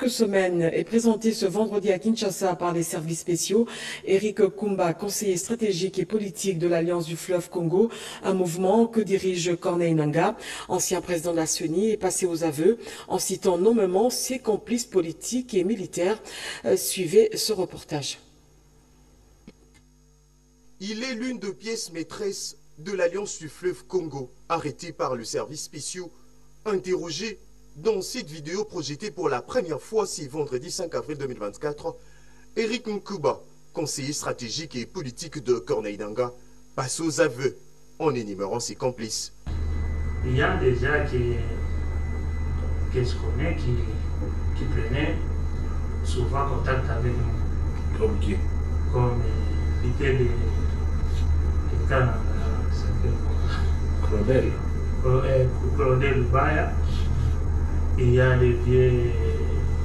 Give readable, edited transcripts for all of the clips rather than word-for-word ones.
quelques semaines est présenté ce vendredi à Kinshasa par les services spéciaux. Eric Kumba, conseiller stratégique et politique de l'Alliance du fleuve Congo, un mouvement que dirige Corneille Nangaa, ancien président de la CENI, est passé aux aveux en citant nommément ses complices politiques et militaires. Suivez ce reportage. Il est l'une des pièces maîtresses de l'Alliance du fleuve Congo, arrêté par le service spéciaux, interrogé dans cette vidéo projetée pour la première fois ce vendredi 5 avril 2024. Eric Nkuba, conseiller stratégique et politique de Corneille Nangaa, passe aux aveux en énumérant ses complices. Il y a des gens que je connais qui prenaient souvent contact avec nous. Comme qui? Comme l'idée de Canada, Claudel. Claudel Lubaya. Il y a les vieux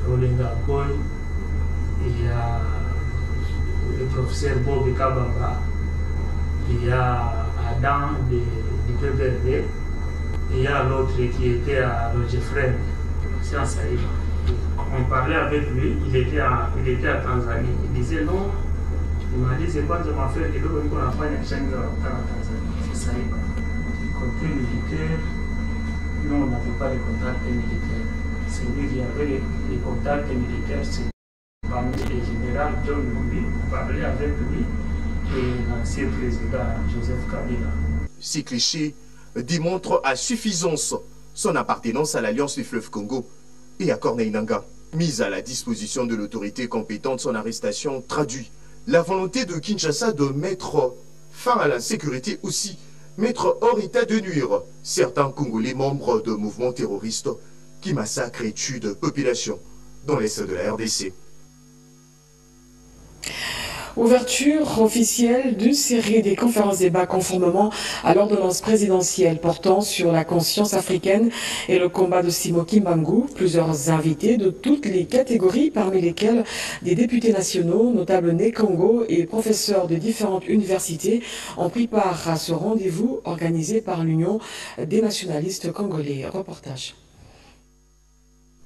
Olinga Boy. Il y a le professeur Bob Kabamba. Il y a Adam du PBRD. Il y a l'autre qui était à Roger Frem, c'est en Saïd. On parlait avec lui, il était à Tanzanie. Il disait non, il m'a dit c'est quoi je m'en fais, et donc on n'a pas une chaîne en Tanzanie, c'est Saïd. Côté militaire, nous on n'avait pas de contacts militaires. C'est lui qui avait les contacts militaires, c'est parmi les généraux John Lumbi, on parlait avec lui et l'ancien président Joseph Kabila. Ces clichés démontrent à suffisance son appartenance à l'Alliance du fleuve Congo et à Corneille Nangaa. Mise à la disposition de l'autorité compétente, son arrestation traduit la volonté de Kinshasa de mettre fin à l'insécurité, aussi mettre hors état de nuire certains Congolais membres de mouvements terroristes qui massacrent et tuent de populations dans l'est de la RDC. Ouverture officielle d'une série des conférences débats conformément à l'ordonnance présidentielle portant sur la conscience africaine et le combat de Simon Kimbangu. Plusieurs invités de toutes les catégories, parmi lesquels des députés nationaux, notables nés Congo et professeurs de différentes universités, ont pris part à ce rendez-vous organisé par l'Union des nationalistes congolais. Reportage.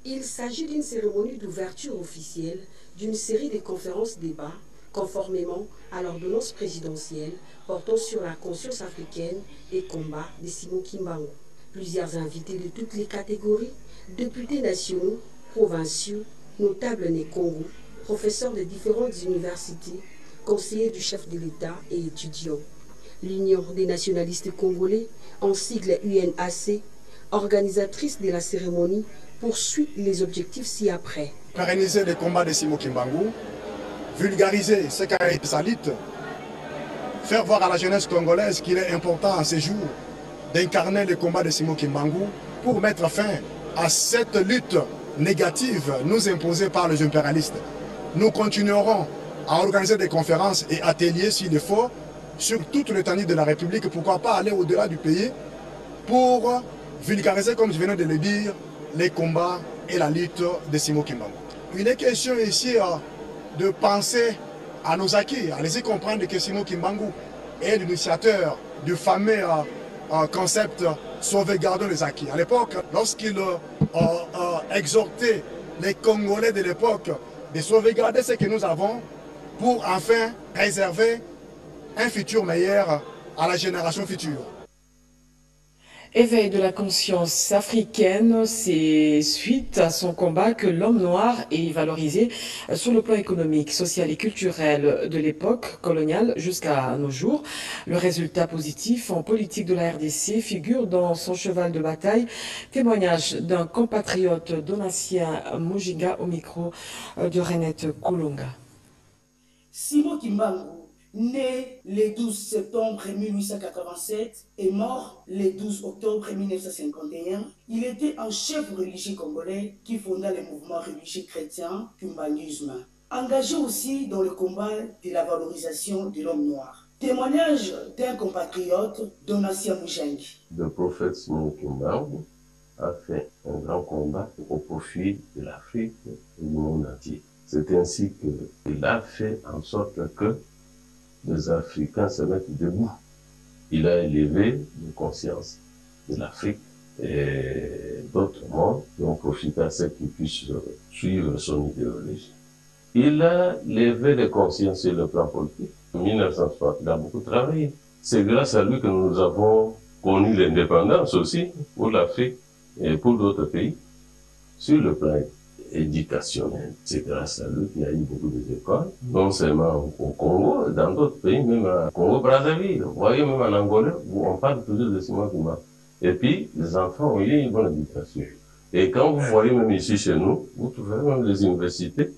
Il s'agit d'une cérémonie d'ouverture officielle d'une série de conférences débats conformément à l'ordonnance présidentielle portant sur la conscience africaine et combat de Simon Kimbangu. Plusieurs invités de toutes les catégories, députés nationaux, provinciaux, notables nés Congo, professeurs de différentes universités, conseillers du chef de l'État et étudiants. L'Union des nationalistes congolais, en sigle UNAC, organisatrice de la cérémonie, poursuit les objectifs ci-après. Pérenniser les combats de Simon Kimbangu, vulgariser ce qu'a été sa lutte, faire voir à la jeunesse congolaise qu'il est important en ces jours d'incarner le combat de Simon Kimbangu pour mettre fin à cette lutte négative nous imposée par les impérialistes. Nous continuerons à organiser des conférences et ateliers s'il le faut sur toute l'étendue de la République, pourquoi pas aller au-delà du pays pour vulgariser, comme je venais de le dire, les combats et la lutte de Simon Kimbangu. Il est question ici de penser à nos acquis, à laisser comprendre que Simon Kimbangu est l'initiateur du fameux concept sauvegardons les acquis. À l'époque, lorsqu'il exhortait les Congolais de l'époque de sauvegarder ce que nous avons pour enfin réserver un futur meilleur à la génération future. Éveil de la conscience africaine, c'est suite à son combat que l'homme noir est valorisé sur le plan économique, social et culturel de l'époque coloniale jusqu'à nos jours. Le résultat positif en politique de la RDC figure dans son cheval de bataille, témoignage d'un compatriote Donatien Mujinga au micro de Renette Koulonga. Simon Kimbangu, né le 12 septembre 1887 et mort le 12 octobre 1951, il était un chef religieux congolais qui fonda le mouvement religieux chrétien Kimbanguisme, engagé aussi dans le combat de la valorisation de l'homme noir. Témoignage d'un compatriote, Donatien Mujinga. Le prophète Simon Kimbangu a fait un grand combat au profit de l'Afrique et du monde entier. C'est ainsi qu'il a fait en sorte que les Africains se mettent debout. Il a élevé les consciences de l'Afrique et d'autres mondes qui ont profité à ce qu'ils puissent suivre son idéologie. Il a levé les consciences sur le plan politique. En 1960, il a beaucoup travaillé. C'est grâce à lui que nous avons connu l'indépendance aussi pour l'Afrique et pour d'autres pays. Sur le plan éducationnel, c'est grâce à lui qu'il y a eu beaucoup d'écoles, non seulement au Congo, dans d'autres pays, même à Congo-Brazzaville. Vous voyez, même en Angola, où on parle toujours de Simon Kimbangu. Et puis, les enfants ont eu une bonne éducation. Et quand vous voyez même ici chez nous, vous trouvez même les universités.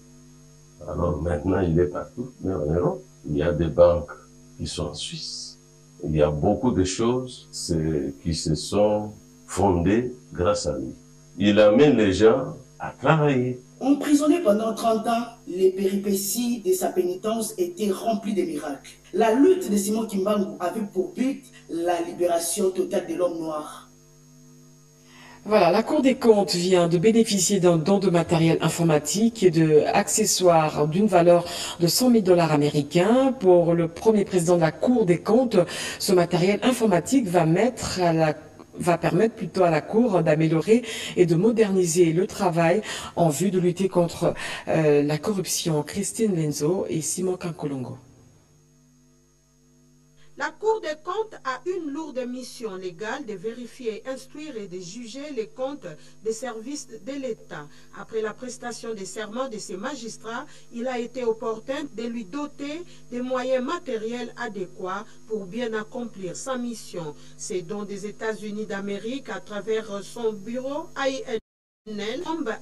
Alors maintenant, il est partout, mais en Europe, il y a des banques qui sont en Suisse. Il y a beaucoup de choses qui se sont fondées grâce à lui. Il amène les gens à travailler. Emprisonné pendant 30 ans, les péripéties de sa pénitence étaient remplies de miracles. La lutte de Simon Kimbangu avait pour but la libération totale de l'homme noir. Voilà, la Cour des comptes vient de bénéficier d'un don de matériel informatique et d'accessoires d'une valeur de 100 000 $ américains. Pour le premier président de la Cour des comptes, ce matériel informatique va permettre plutôt à la Cour d'améliorer et de moderniser le travail en vue de lutter contre la corruption. Christine Lenzo et Simon Kankolongo. La Cour des comptes a une lourde mission légale de vérifier, instruire et de juger les comptes des services de l'État. Après la prestation des serments de ces magistrats, il a été opportun de lui doter des moyens matériels adéquats pour bien accomplir sa mission. C'est donc des États-Unis d'Amérique, à travers son bureau AIN.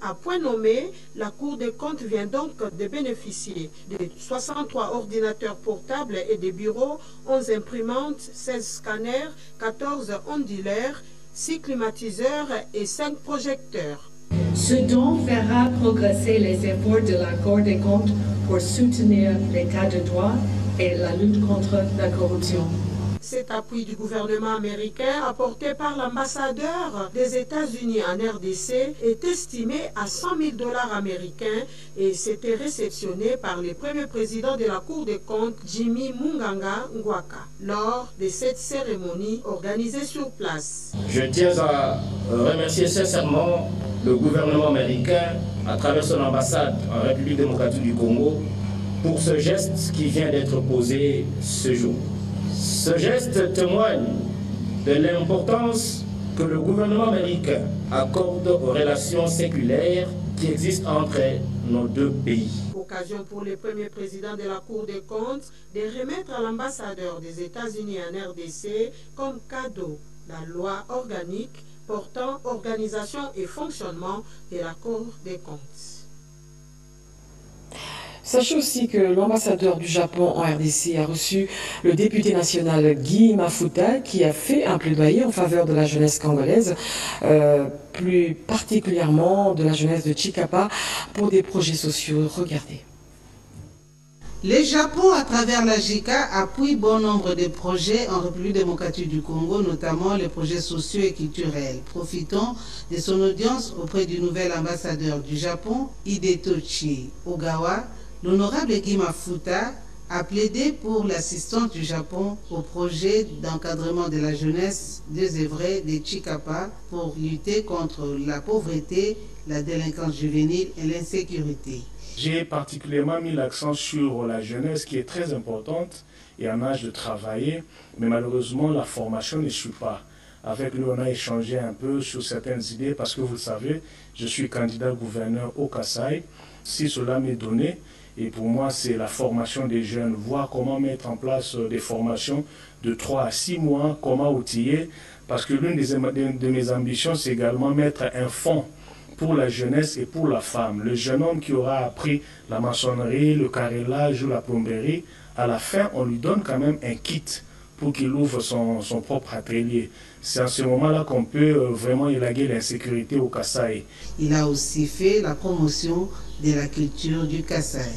À point nommé, la Cour des comptes vient donc de bénéficier de 63 ordinateurs portables et des bureaux, 11 imprimantes, 16 scanners, 14 onduleurs, 6 climatiseurs et 5 projecteurs. Ce don fera progresser les efforts de la Cour des comptes pour soutenir l'état de droit et la lutte contre la corruption. Cet appui du gouvernement américain apporté par l'ambassadeur des États-Unis en RDC est estimé à 100 000 $ américains et c'était réceptionné par le premier président de la Cour des comptes, Jimmy Munganga Ngwaka, lors de cette cérémonie organisée sur place. Je tiens à remercier sincèrement le gouvernement américain à travers son ambassade en République démocratique du Congo pour ce geste qui vient d'être posé ce jour. Ce geste témoigne de l'importance que le gouvernement américain accorde aux relations séculaires qui existent entre nos deux pays. Occasion pour le premier président de la Cour des comptes de remettre à l'ambassadeur des États-Unis en RDC comme cadeau la loi organique portant organisation et fonctionnement de la Cour des comptes. Sachez aussi que l'ambassadeur du Japon en RDC a reçu le député national Guy Mafuta qui a fait un plaidoyer en faveur de la jeunesse congolaise, plus particulièrement de la jeunesse de Chikapa pour des projets sociaux. Regardez. Le Japon, à travers la JICA, appuie bon nombre de projets en République démocratique du Congo, notamment les projets sociaux et culturels. Profitons de son audience auprès du nouvel ambassadeur du Japon, Hidetoshi Ogawa. L'honorable Guy Mafuta a plaidé pour l'assistance du Japon au projet d'encadrement de la jeunesse désœuvrée de Chikapa pour lutter contre la pauvreté, la délinquance juvénile et l'insécurité. J'ai particulièrement mis l'accent sur la jeunesse qui est très importante et en âge de travailler, mais malheureusement la formation ne suit pas. Avec lui, on a échangé un peu sur certaines idées parce que vous le savez, je suis candidat gouverneur au Kasaï. Si cela m'est donné, et pour moi, c'est la formation des jeunes, voir comment mettre en place des formations de 3 à 6 mois, comment outiller, parce que l'une de mes ambitions, c'est également mettre un fonds pour la jeunesse et pour la femme. Le jeune homme qui aura appris la maçonnerie, le carrelage ou la plomberie, à la fin, on lui donne quand même un kit pour qu'il ouvre son propre atelier. C'est à ce moment-là qu'on peut vraiment élaguer l'insécurité au Kasaï. Il a aussi fait la promotion de la culture du Kasaï.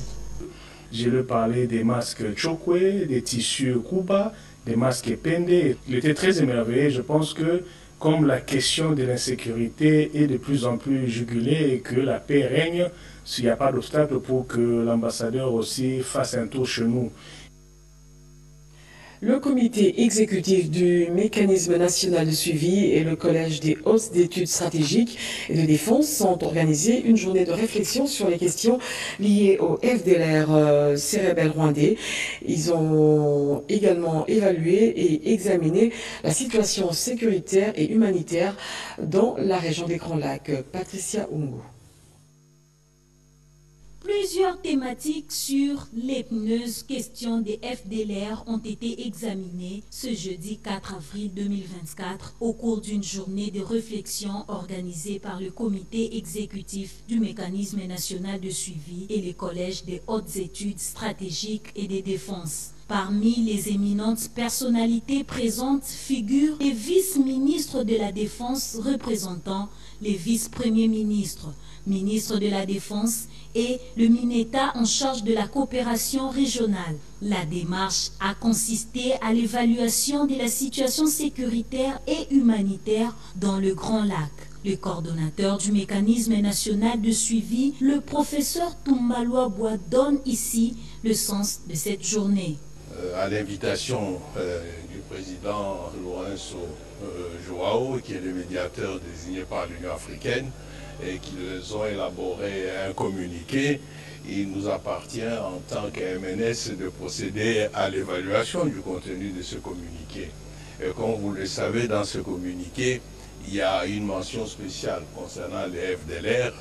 Je lui parlais des masques Chokwe, des tissus Kuba, des masques Pende. Il était très émerveillé. Je pense que comme la question de l'insécurité est de plus en plus jugulée et que la paix règne, s'il n'y a pas d'obstacle pour que l'ambassadeur aussi fasse un tour chez nous. Le comité exécutif du mécanisme national de suivi et le collège des hautes d'études stratégiques et de défense ont organisé une journée de réflexion sur les questions liées au FDLR cérébral rwandais. Ils ont également évalué et examiné la situation sécuritaire et humanitaire dans la région des Grands Lacs. Patricia Ungo. Plusieurs thématiques sur l'épineuse question des FDLR ont été examinées ce jeudi 4 avril 2024 au cours d'une journée de réflexion organisée par le comité exécutif du mécanisme national de suivi et les collèges des hautes études stratégiques et de défense. Parmi les éminentes personnalités présentes figurent les vice-ministres de la Défense représentant les vice-premiers ministres, ministre de la Défense et le MINETA en charge de la coopération régionale. La démarche a consisté à l'évaluation de la situation sécuritaire et humanitaire dans le Grand Lac. Le coordonnateur du mécanisme national de suivi, le professeur Toumbalwa Bois, donne ici le sens de cette journée. À l'invitation du président Lourenço Joao, qui est le médiateur désigné par l'Union africaine, et qu'ils ont élaboré un communiqué, il nous appartient en tant qu'MNS de procéder à l'évaluation du contenu de ce communiqué. Et comme vous le savez, dans ce communiqué, il y a une mention spéciale concernant les FDLR,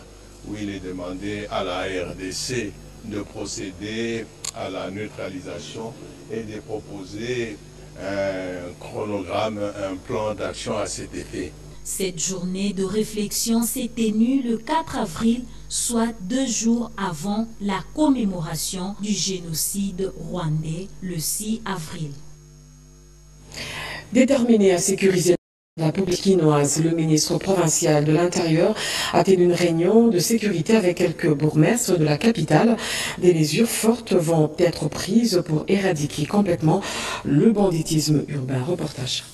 où il est demandé à la RDC de procéder à la neutralisation et de proposer un chronogramme, un plan d'action à cet effet. Cette journée de réflexion s'est tenue le 4 avril, soit 2 jours avant la commémoration du génocide rwandais, le 6 avril. Déterminé à sécuriser la République quinoise, le ministre provincial de l'Intérieur a tenu une réunion de sécurité avec quelques bourgmestres de la capitale. Des mesures fortes vont être prises pour éradiquer complètement le banditisme urbain. Reportage.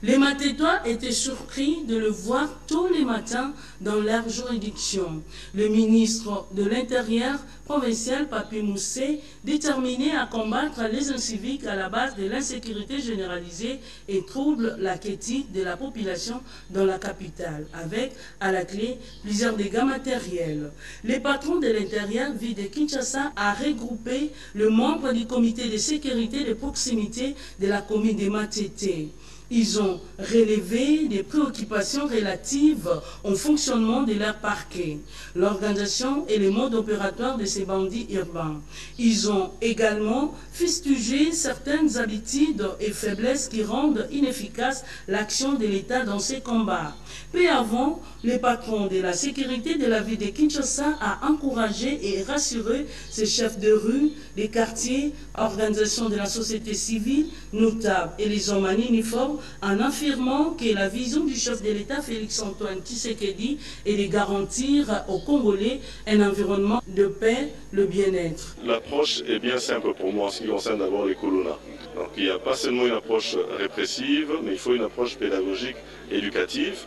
Les Matétois étaient surpris de le voir tous les matins dans leur juridiction. Le ministre de l'Intérieur provincial, Papi Moussé, déterminé à combattre les inciviques à la base de l'insécurité généralisée et trouble la quiétude de la population dans la capitale, avec à la clé plusieurs dégâts matériels. Les patrons de l'Intérieur, ville de Kinshasa, a regroupé le membre du comité de sécurité de proximité de la commune de Matété. Ils ont relevé des préoccupations relatives au fonctionnement de leur parquet, l'organisation et les modes opératoires de ces bandits urbains. Ils ont également fustigé certaines habitudes et faiblesses qui rendent inefficace l'action de l'État dans ces combats. Peu avant, le patron de la sécurité de la ville de Kinshasa a encouragé et rassuré ses chefs de rue, des quartiers, organisations de la société civile, notables et les hommes en uniforme, en affirmant que la vision du chef de l'État, Félix-Antoine Tshisekedi, est de garantir aux Congolais un environnement de paix, le bien-être. L'approche est bien simple pour moi en ce qui concerne d'abord les colonnas. Donc il n'y a pas seulement une approche répressive, mais il faut une approche pédagogique, éducative,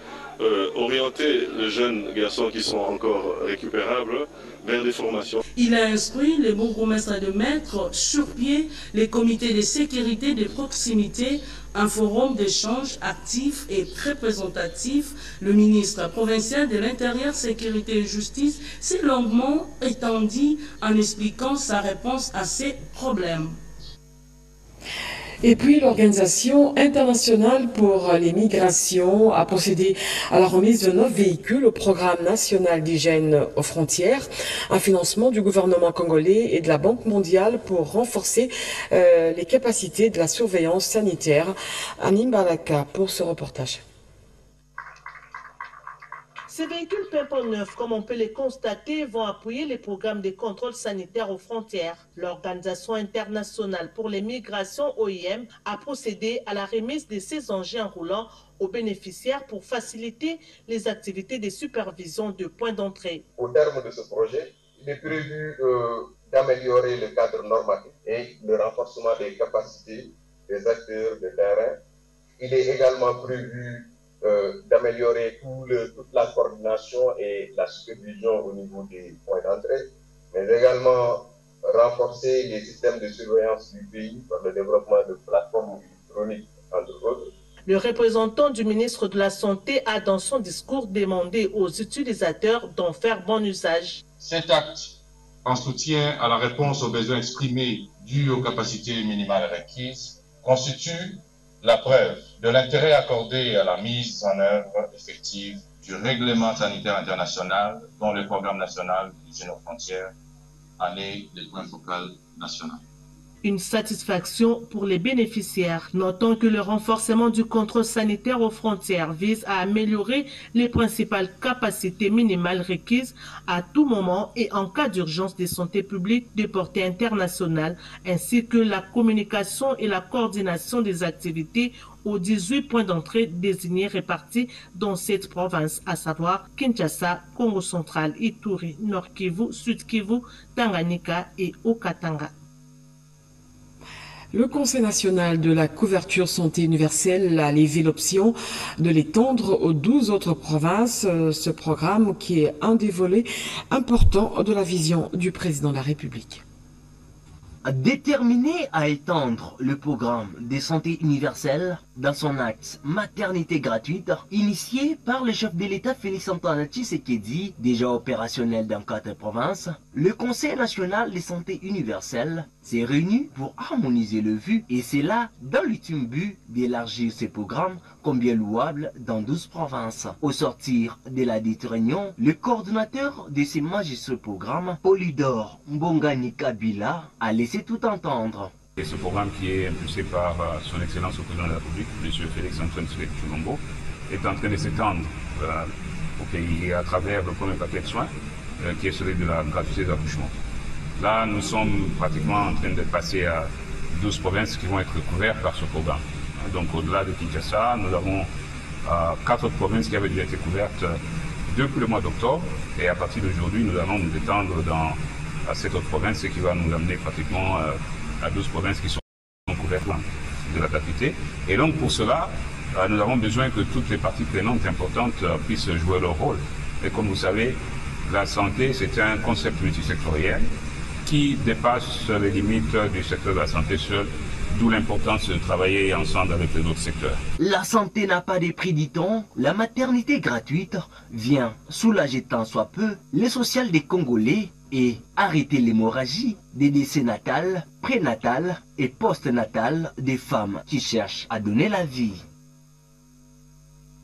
orienter les jeunes garçons qui sont encore récupérables vers des formations. Il a instruit les bourgmestres de mettre sur pied les comités de sécurité de proximité, un forum d'échange actif et représentatif. Le ministre provincial de l'Intérieur, Sécurité et Justice s'est longuement étendu en expliquant sa réponse à ces problèmes. Et puis, l'Organisation internationale pour les migrations a procédé à la remise de 9 véhicules au programme national d'hygiène aux frontières, un financement du gouvernement congolais et de la Banque mondiale pour renforcer les capacités de la surveillance sanitaire. Anim Balaka pour ce reportage. Ces véhicules pimpant neufs, comme on peut les constater, vont appuyer les programmes de contrôle sanitaire aux frontières. L'Organisation internationale pour les migrations, OIM, a procédé à la remise de ces engins roulants aux bénéficiaires pour faciliter les activités de supervision de points d'entrée. Au terme de ce projet, il est prévu d'améliorer le cadre normatif et le renforcement des capacités des acteurs de terrain. Il est également prévu d'améliorer toute la coordination et la supervision au niveau des points d'entrée, mais également renforcer les systèmes de surveillance du pays par le développement de plateformes électroniques, entre autres. Le représentant du ministre de la Santé a dans son discours demandé aux utilisateurs d'en faire bon usage. Cet acte, en soutien à la réponse aux besoins exprimés dus aux capacités minimales requises, constitue la preuve de l'intérêt accordé à la mise en œuvre effective du règlement sanitaire international dont le programme national d'hygiène aux frontières en est le point focal national. Une satisfaction pour les bénéficiaires, notant que le renforcement du contrôle sanitaire aux frontières vise à améliorer les principales capacités minimales requises à tout moment et en cas d'urgence de santé publique de portée internationale, ainsi que la communication et la coordination des activités aux 18 points d'entrée désignés répartis dans cette province, à savoir Kinshasa, Congo central, Ituri, Nord Kivu, Sud Kivu, Tanganyika et Okatanga. Le Conseil national de la couverture santé universelle a levé l'option de l'étendre aux 12 autres provinces, ce programme qui est un des volets importants de la vision du président de la République. Déterminé à étendre le programme de santé universelle dans son axe maternité gratuite, initié par le chef de l'État Félix-Antoine Tshisekedi, déjà opérationnel dans 4 provinces, le Conseil national de santé universelle s'est réuni pour harmoniser le vu, et c'est là dans l'ultime but d'élargir ce programme, combien louable, dans 12 provinces. Au sortir de la dite réunion, le coordonnateur de ces magistrats programmes, Polydor Mbongani Kabila, a laissé tout entendre. Et ce programme qui est impulsé par son Excellence le Président de la République, M. Félix-Antoine Tshisekedi, est en train de s'étendre au pays à travers le premier paquet de soins, qui est celui de la gratuité d'accouchement. Là, nous sommes pratiquement en train de passer à 12 provinces qui vont être couvertes par ce programme. Donc au-delà de Kinshasa, nous avons 4 provinces qui avaient déjà été couvertes depuis le mois d'octobre. Et à partir d'aujourd'hui, nous allons nous étendre dans cette autre province, ce qui va nous amener pratiquement à 12 provinces qui sont couvertes de la gratuité. Et donc pour cela, nous avons besoin que toutes les parties prenantes importantes puissent jouer leur rôle. Et comme vous savez, la santé, c'est un concept multisectoriel qui dépasse les limites du secteur de la santé seul, d'où l'importance de travailler ensemble avec les autres secteurs. La santé n'a pas de prix, dit-on. La maternité gratuite vient soulager tant soit peu les sociales des Congolais et arrêter l'hémorragie des décès natals, prénatales et post-natales des femmes qui cherchent à donner la vie.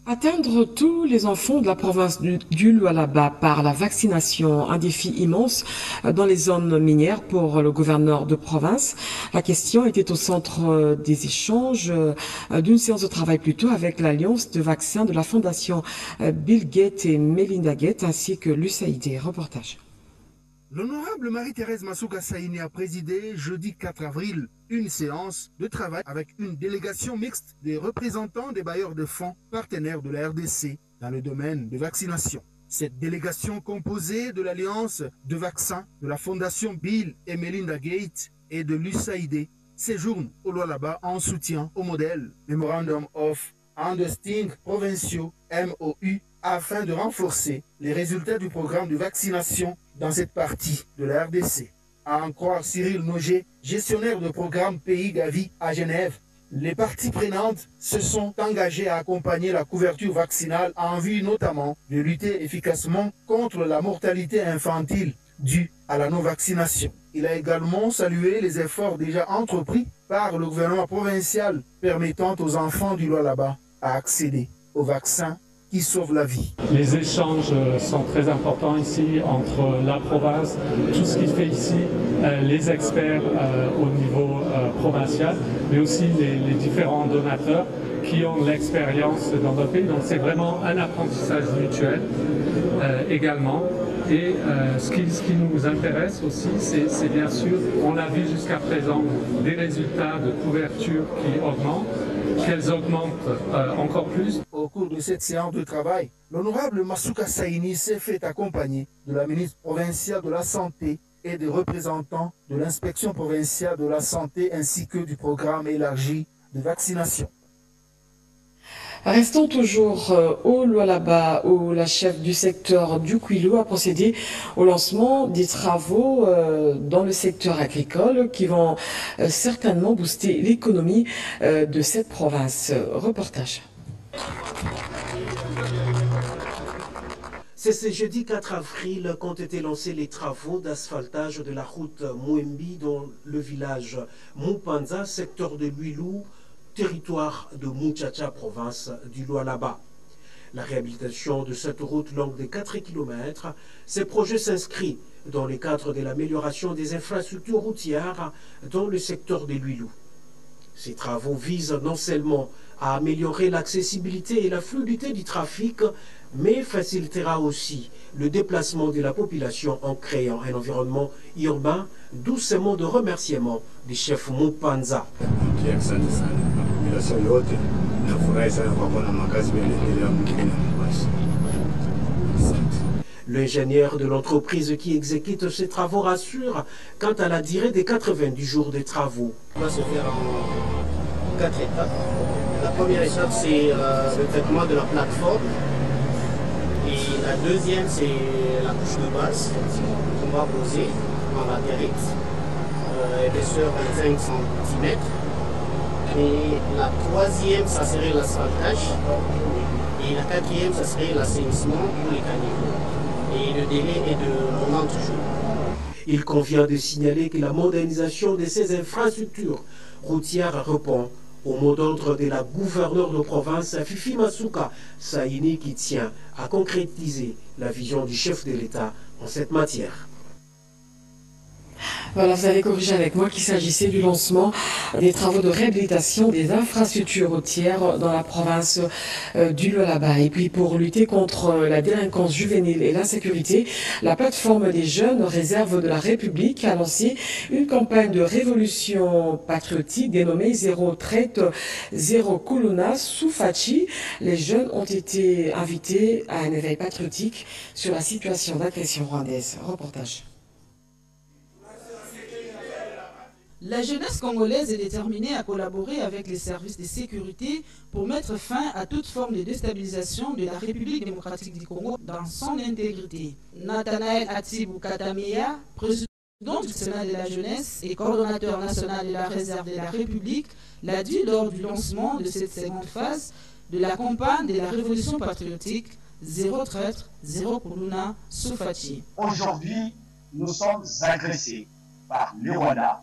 Atteindre tous les enfants de la province du Lualaba par la vaccination, un défi immense dans les zones minières pour le gouverneur de province. La question était au centre des échanges d'une séance de travail plutôt avec l'Alliance de vaccins de la Fondation Bill Gates et Melinda Gates ainsi que l'USAID. Reportage. L'honorable Marie-Thérèse Masuka Saini a présidé jeudi 4 avril une séance de travail avec une délégation mixte des représentants des bailleurs de fonds partenaires de la RDC dans le domaine de vaccination. Cette délégation composée de l'Alliance de vaccins de la Fondation Bill et Melinda Gates et de l'USAID séjourne au Lualaba en soutien au modèle Memorandum of Understanding provinciaux MOU afin de renforcer les résultats du programme de vaccination dans cette partie de la RDC. À en croire Cyril Noger, gestionnaire de programme Pays Gavi à Genève, les parties prenantes se sont engagées à accompagner la couverture vaccinale en vue notamment de lutter efficacement contre la mortalité infantile due à la non-vaccination. Il a également salué les efforts déjà entrepris par le gouvernement provincial permettant aux enfants du Lualaba à accéder aux vaccins qui sauve la vie. Les échanges sont très importants ici entre la province, tout ce qui fait ici, les experts au niveau provincial, mais aussi les différents donateurs qui ont l'expérience dans notre pays. Donc c'est vraiment un apprentissage mutuel également. Et ce qui nous intéresse aussi, c'est bien sûr, on a vu jusqu'à présent des résultats de couverture qui augmentent, qu'elles augmentent encore plus. Au cours de cette séance de travail, l'honorable Masuka Saini s'est fait accompagner de la ministre provinciale de la Santé et des représentants de l'inspection provinciale de la Santé ainsi que du programme élargi de vaccination. Restons toujours au Lualaba, où la chef du secteur du Kouilou a procédé au lancement des travaux dans le secteur agricole qui vont certainement booster l'économie de cette province. Reportage. C'est ce jeudi 4 avril qu'ont été lancés les travaux d'asphaltage de la route Mouembi dans le village Moupanza, secteur de Luilou, territoire de Mouchacha, province du Lualaba. La réhabilitation de cette route longue de 4 km, ce projet s'inscrit dans le cadre de l'amélioration des infrastructures routières dans le secteur de Luilou. Ces travaux visent non seulement à améliorer l'accessibilité et la fluidité du trafic, mais facilitera aussi le déplacement de la population en créant un environnement urbain, d'où ce mot de remerciement du chef Moupanza. L'ingénieur de l'entreprise qui exécute ces travaux rassure quant à la durée des 90 jours de travaux. Ça va se faire en 4 étapes. La première étape, c'est le traitement de la plateforme. Et la deuxième, c'est la couche de base qu'on va poser en latérite, épaisseur 25 cm. Et la troisième, ça serait l'asphaltage. Et la quatrième, ça serait l'assainissement pour les caniveaux. Et le délai est de 90 jours. Il convient de signaler que la modernisation de ces infrastructures routières répond au mot d'ordre de la gouverneure de province Fifi Masuka Saini qui tient à concrétiser la vision du chef de l'État en cette matière. Voilà, vous avez corrigé avec moi qu'il s'agissait du lancement des travaux de réhabilitation des infrastructures routières dans la province du Lualaba. Et puis pour lutter contre la délinquance juvénile et l'insécurité, la plateforme des jeunes réserve de la République a lancé une campagne de révolution patriotique dénommée Zéro Traite, Zéro Kuluna Soufachi. Les jeunes ont été invités à un éveil patriotique sur la situation d'agression rwandaise. Reportage. La jeunesse congolaise est déterminée à collaborer avec les services de sécurité pour mettre fin à toute forme de déstabilisation de la République démocratique du Congo dans son intégrité. Nathanaël Atibou Katamia, président du Sénat de la jeunesse et coordonnateur national de la réserve de la République, l'a dit lors du lancement de cette seconde phase de la campagne de la révolution patriotique Zéro Traître, Zéro Kuluna Soufachi. Aujourd'hui, nous sommes agressés par le Rwanda.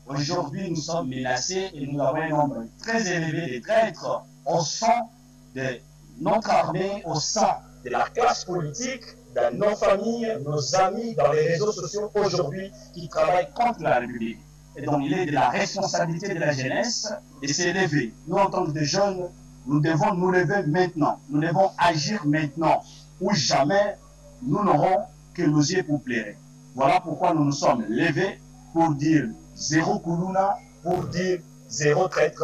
Aujourd'hui, nous sommes menacés et nous avons un nombre très élevé de traîtres au sein de notre armée, au sein de la classe politique, de nos familles, nos amis, dans les réseaux sociaux aujourd'hui qui travaillent contre la République. Et donc, il est de la responsabilité de la jeunesse de s'élever. Nous, en tant que jeunes, nous devons nous lever maintenant. Nous devons agir maintenant, ou jamais nous n'aurons que nos yeux pour pleurer. Voilà pourquoi nous nous sommes levés pour dire Zéro Kuluna, pour dire Zéro Traître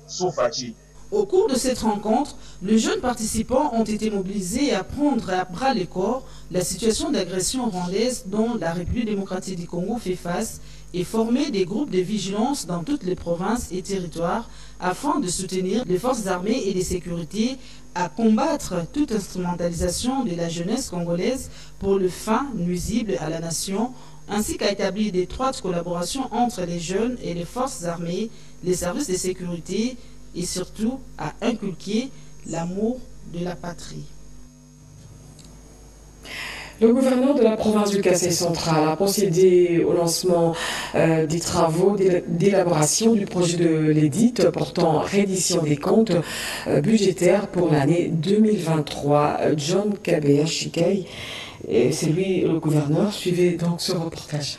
Soufachi. Au cours de cette rencontre, les jeunes participants ont été mobilisés à prendre à bras le corps la situation d'agression rwandaise dont la République démocratique du Congo fait face et former des groupes de vigilance dans toutes les provinces et territoires afin de soutenir les forces armées et de sécurité à combattre toute instrumentalisation de la jeunesse congolaise pour le fin nuisible à la nation, ainsi qu'à établir d'étroites collaborations entre les jeunes et les forces armées, les services de sécurité et surtout à inculquer l'amour de la patrie. Le gouverneur de la province du Kassai central a procédé au lancement des travaux d'élaboration du projet de l'édite portant reddition des comptes budgétaires pour l'année 2023. John Kabea Shikai, c'est lui le gouverneur. Suivez donc ce reportage.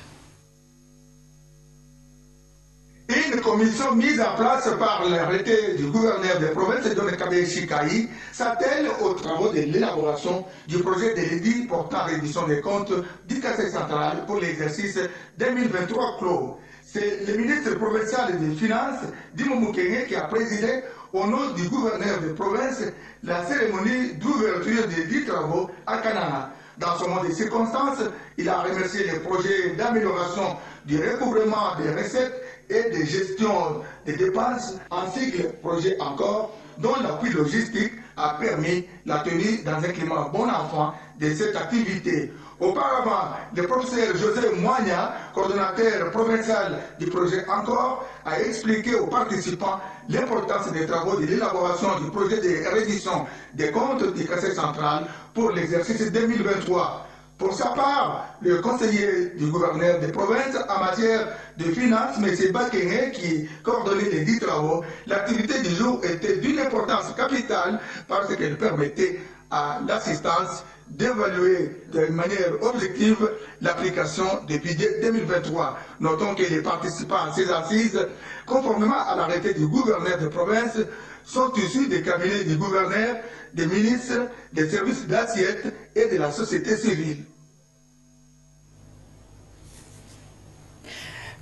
Une commission mise en place par l'arrêté du gouverneur de province de Kabea Shikai s'attelle aux travaux de l'élaboration du projet de l'édit portant reddition des comptes du Kassai central pour l'exercice 2023 clos. C'est le ministre provincial des Finances, Dimo Mukwege, qui a présidé au nom du gouverneur de province la cérémonie d'ouverture des 10 travaux à Kanana. Dans ce moment de circonstances, il a remercié les projets d'amélioration du recouvrement des recettes et de gestion des dépenses, ainsi que le projet encore dont l'appui logistique a permis la tenue dans un climat bon enfant de cette activité. Auparavant, le professeur José Moigna, coordonnateur provincial du projet Encore, a expliqué aux participants l'importance des travaux de l'élaboration du projet de reddition des comptes du Conseil central pour l'exercice 2023. Pour sa part, le conseiller du gouverneur de province en matière de finances, M. Bakenge, qui coordonnait les 10 travaux, l'activité du jour était d'une importance capitale parce qu'elle permettait à l'assistance d'évaluer de manière objective l'application du budget 2023. Notons que les participants à ces assises, conformément à l'arrêté du gouverneur de province, sont issus des cabinets du gouverneur, des ministres, des services d'assiette et de la société civile.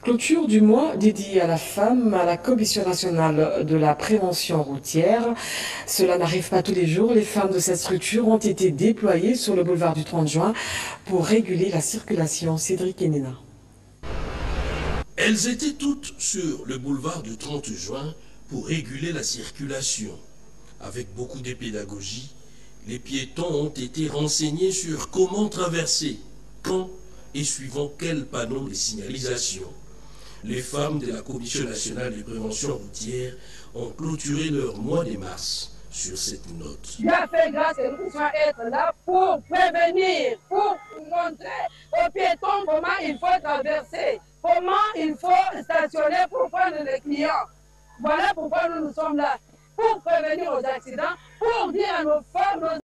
Clôture du mois dédié à la femme à la Commission nationale de la prévention routière. Cela n'arrive pas tous les jours. Les femmes de cette structure ont été déployées sur le boulevard du 30 juin pour réguler la circulation. Cédric Enena. Elles étaient toutes sur le boulevard du 30 juin pour réguler la circulation. Avec beaucoup de pédagogie, les piétons ont été renseignés sur comment traverser, quand et suivant quel panneau de signalisation. Les femmes de la Commission nationale de prévention routière ont clôturé leur mois de mars sur cette note. Dieu a fait grâce et nous pouvons être là pour prévenir, pour montrer aux piétons comment il faut traverser, comment il faut stationner pour prendre les clients. Voilà pourquoi nous sommes là, pour prévenir aux accidents, pour dire à nos femmes,